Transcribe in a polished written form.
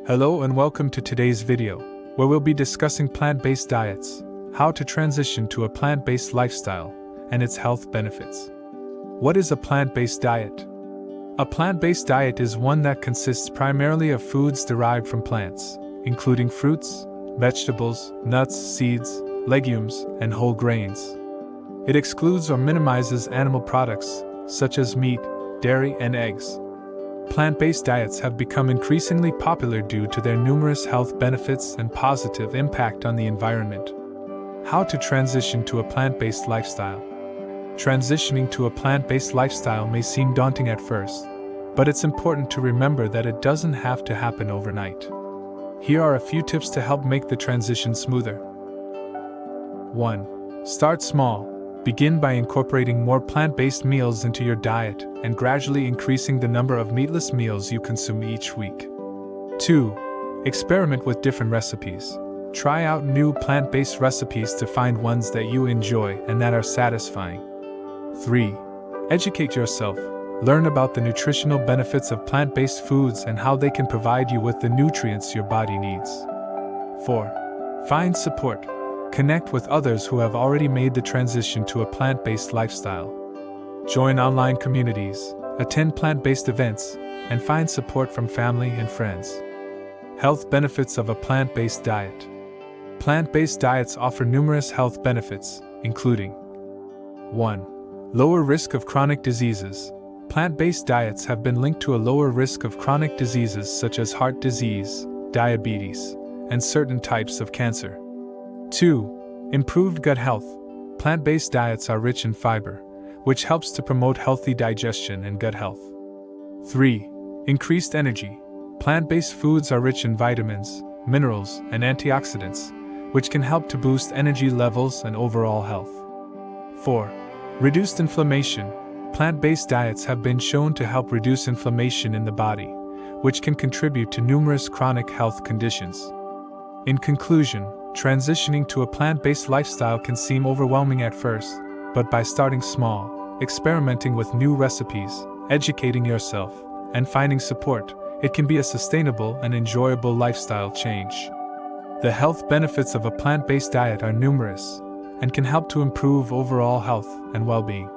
Hello and welcome to today's video, where we'll be discussing plant-based diets, how to transition to a plant-based lifestyle, and its health benefits. What is a plant-based diet? A plant-based diet is one that consists primarily of foods derived from plants, including fruits, vegetables, nuts, seeds, legumes, and whole grains. It excludes or minimizes animal products, such as meat, dairy, and eggs. Plant-based diets have become increasingly popular due to their numerous health benefits and positive impact on the environment. How to transition to a plant-based lifestyle? Transitioning to a plant-based lifestyle may seem daunting at first, but it's important to remember that it doesn't have to happen overnight. Here are a few tips to help make the transition smoother. 1. Start small. Begin by incorporating more plant-based meals into your diet and gradually increasing the number of meatless meals you consume each week. 2. Experiment with different recipes. Try out new plant-based recipes to find ones that you enjoy and that are satisfying. 3. Educate yourself. Learn about the nutritional benefits of plant-based foods and how they can provide you with the nutrients your body needs. 4. Find support. Connect with others who have already made the transition to a plant-based lifestyle. Join online communities, attend plant-based events, and find support from family and friends. Health benefits of a plant-based diet. Plant-based diets offer numerous health benefits, including 1. Lower risk of chronic diseases. Plant-based diets have been linked to a lower risk of chronic diseases such as heart disease, diabetes, and certain types of cancer. 2. Improved gut health. Plant-based diets are rich in fiber, which helps to promote healthy digestion and gut health. 3. Increased energy. Plant-based foods are rich in vitamins, minerals, and antioxidants, which can help to boost energy levels and overall health. 4. Reduced inflammation. Plant-based diets have been shown to help reduce inflammation in the body, which can contribute to numerous chronic health conditions. In conclusion, transitioning to a plant-based lifestyle can seem overwhelming at first, but by starting small, experimenting with new recipes, educating yourself, and finding support, it can be a sustainable and enjoyable lifestyle change. The health benefits of a plant-based diet are numerous and can help to improve overall health and well-being.